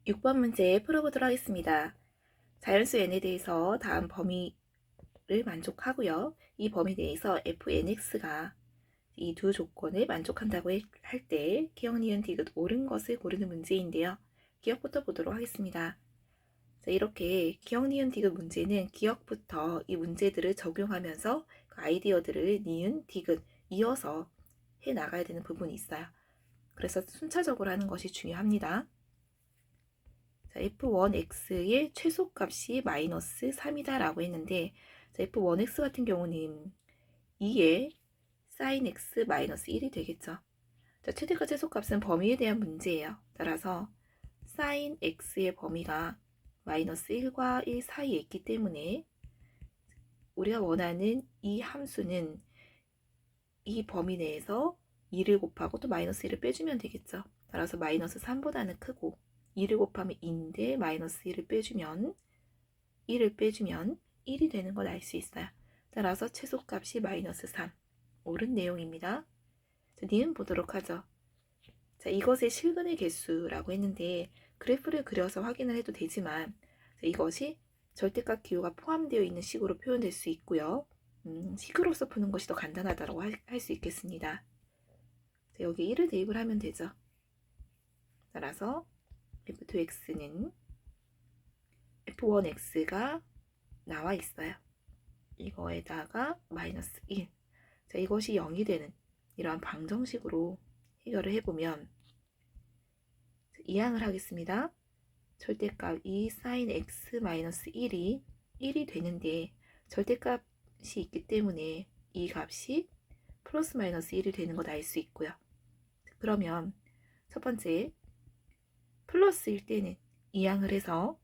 6번 문제 풀어보도록 하겠습니다. 자연수 n에 대해서 다음 범위를 만족하고요. 이 범위 내에서 fnx가 이 두 조건을 만족한다고 할 때 기억, 니은, 디귿 옳은 것을 고르는 문제인데요. 기억부터 보도록 하겠습니다. 자, 이렇게 기억, 니은, 디귿 문제는 기억부터 이 문제들을 적용하면서 그 아이디어들을 니은, 디귿 이어서 해 나가야 되는 부분이 있어요. 그래서 순차적으로 하는 것이 중요합니다. 자, f1x의 최소값이 마이너스 3이다 라고 했는데, 자, f1x 같은 경우는 2의 sin x 마이너스 1이 되겠죠. 자, 최대값 최소값은 범위에 대한 문제예요. 따라서 sin x의 범위가 마이너스 1과 1 사이에 있기 때문에 우리가 원하는 이 함수는 이 범위 내에서 2를 곱하고 또 마이너스 1을 빼주면 되겠죠. 따라서 마이너스 3보다는 크고 2를 곱하면 2인데 마이너스 1을 빼주면 1이 되는 걸 알 수 있어요. 따라서 최소값이 마이너스 3 옳은 내용입니다. 자, 니은 보도록 하죠. 자, 이것의 실근의 개수라고 했는데 그래프를 그려서 확인을 해도 되지만 자, 이것이 절대값 기호가 포함되어 있는 식으로 표현될 수 있고요. 식으로서 푸는 것이 더 간단하다고 할 수 있겠습니다. 자, 여기 1을 대입을 하면 되죠. 따라서 f2x는 f1x가 나와 있어요. 이거에다가 마이너스 1. 자, 이것이 0이 되는 이러한 방정식으로 해결을 해보면 이항을 하겠습니다. 절대값 2 sin x 마이너스 1이 되는데 절대값이 있기 때문에 이 값이 플러스 마이너스 1이 되는 걸 알 수 있고요. 그러면 첫 번째 플러스일 때는 이항을 해서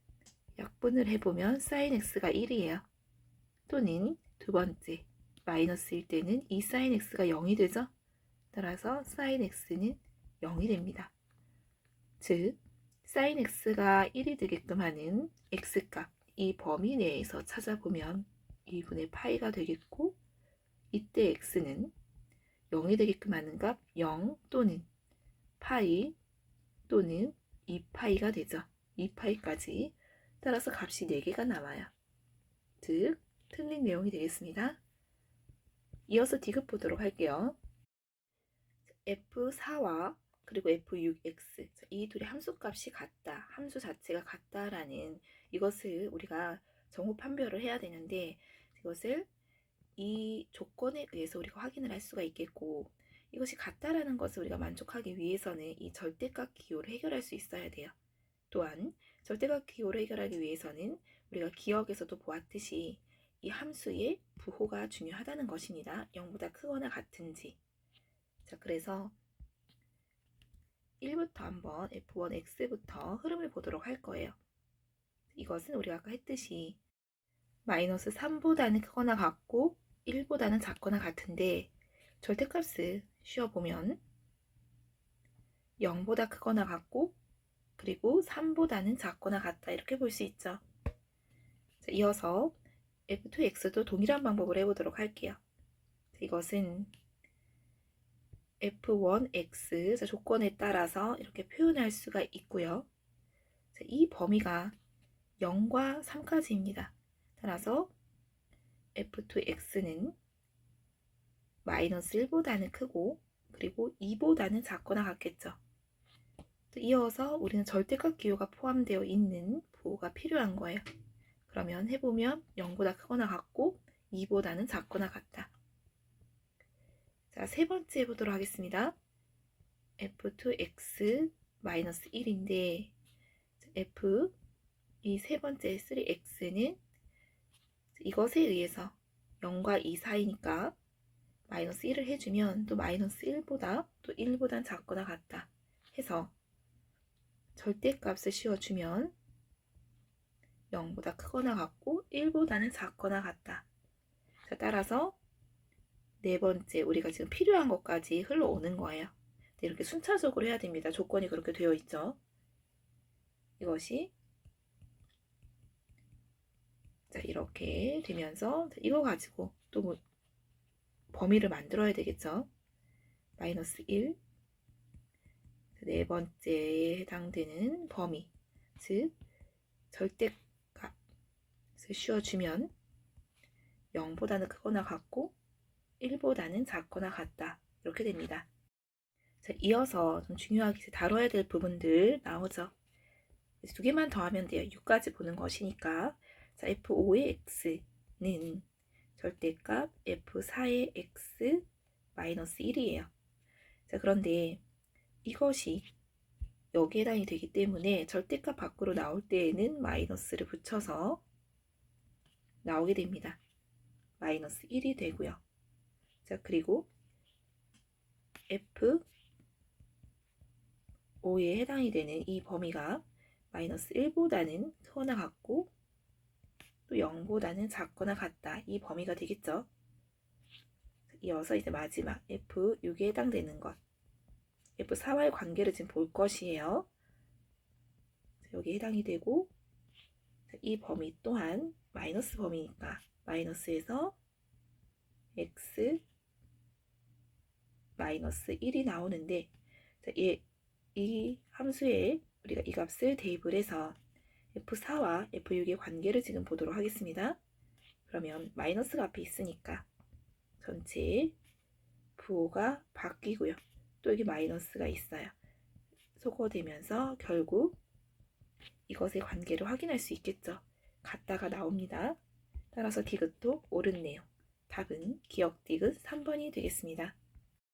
약분을 해보면 sin x가 1이에요. 또는 두 번째 마이너스일 때는 이 sin x가 0이 되죠. 따라서 sin x는 0이 됩니다. 즉 sin x가 1이 되게끔 하는 x값 이 범위 내에서 찾아보면 2분의 파이가 되겠고 이때 x는 0이 되게끔 하는 값 0 또는 파이 또는 2파이가 되죠. 2파이까지 따라서 값이 4개가 나와요. 즉 틀린 내용이 되겠습니다. 이어서 디귿 보도록 할게요. f4와 그리고 f6x 이 둘의 함수값이 같다. 함수 자체가 같다라는 이것을 우리가 정호 판별을 해야 되는데 이것을 이 조건에 의해서 우리가 확인을 할 수가 있겠고 이것이 같다라는 것을 우리가 만족하기 위해서는 이 절대값 기호를 해결할 수 있어야 돼요. 또한 절대값 기호를 해결하기 위해서는 우리가 기억에서도 보았듯이 이 함수의 부호가 중요하다는 것입니다. 0보다 크거나 같은지. 자, 그래서 1부터 한번 f1x부터 흐름을 보도록 할 거예요. 이것은 우리가 아까 했듯이 마이너스 3보다는 크거나 같고 1보다는 작거나 같은데 절대값을 씌워보면 0보다 크거나 같고 그리고 3보다는 작거나 같다 이렇게 볼 수 있죠. 자, 이어서 f2x도 동일한 방법을 해보도록 할게요. 이것은 f1x 조건에 따라서 이렇게 표현할 수가 있고요. 자, 이 범위가 0과 3까지입니다. 따라서 f2x는 마이너스 1보다는 크고 그리고 2보다는 작거나 같겠죠. 또 이어서 우리는 절대값 기호가 포함되어 있는 부호가 필요한 거예요. 그러면 해보면 0보다 크거나 같고 2보다는 작거나 같다. 자, 세 번째 해보도록 하겠습니다. f2x 마이너스 1인데 f 이 세 번째 3x는 이것에 의해서 0과 2 사이니까 마이너스 1을 해주면 또 마이너스 1보다 또 1보단 작거나 같다 해서 절대값을 씌워주면 0보다 크거나 같고 1보다는 작거나 같다. 자, 따라서 네 번째 우리가 지금 필요한 것까지 흘러오는 거예요. 이렇게 순차적으로 해야 됩니다. 조건이 그렇게 되어 있죠. 이것이 자, 이렇게 되면서 이거 가지고 또 뭐 범위를 만들어야 되겠죠. 마이너스 1 네 번째에 해당되는 범위 즉 절대값을 씌워주면 0보다는 크거나 같고 1보다는 작거나 같다. 이렇게 됩니다. 자, 이어서 좀 중요하게 다뤄야 될 부분들 나오죠. 두 개만 더하면 돼요. 6까지 보는 것이니까. 자, F5의 X는 절대값 F4의 X 마이너스 1이에요. 자, 그런데 이것이 여기에 해당이 되기 때문에 절대값 밖으로 나올 때에는 마이너스를 붙여서 나오게 됩니다. 마이너스 1이 되고요. 자, 그리고 F5에 해당이 되는 이 범위가 마이너스 1보다는 크거나 같고 또 0보다는 작거나 같다. 이 범위가 되겠죠. 이어서 이제 마지막 F6에 해당되는 것. F4와의 관계를 지금 볼 것이에요. 여기 해당이 되고 이 범위 또한 마이너스 범위니까 마이너스에서 x 마이너스 1이 나오는데 이 함수에 우리가 이 값을 대입을 해서 F4와 F6의 관계를 지금 보도록 하겠습니다. 그러면 마이너스가 앞에 있으니까 전체 부호가 바뀌고요. 또 여기 마이너스가 있어요. 소거되면서 결국 이것의 관계를 확인할 수 있겠죠. 같다가 나옵니다. 따라서 디귿도 옳은 내용. 답은 기억 디귿 3번이 되겠습니다.